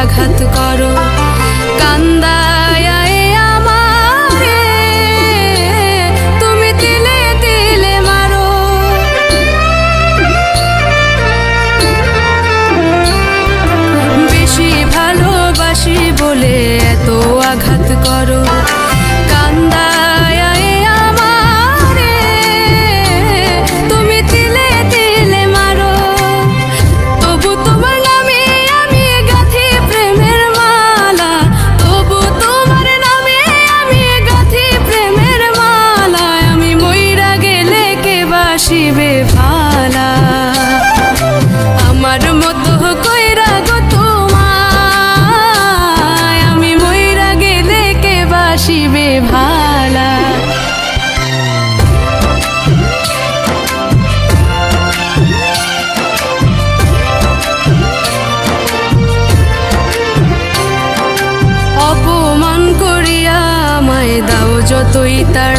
আঘাত করো, কান্দায় আমারে তুমি তিলে তিলে মারো। বেশি ভালোবাসি বলে এত আঘাত করো, কান্দায় আমারে তুমি তিলে তিলে মারো। তবু তোমার নামে আমি গাঁথি প্রেমের মালা, তবু তোমার নামে আমি গাঁথি প্রেমের মালা। আমি মইরা গেলে কে বাসিবে ভালা, আমার মতো কইরা গো তোমায়। আমি মইরা গেলে কে বাসিবে ভালা। অপমান করিয়া আমায় দাও যতই তার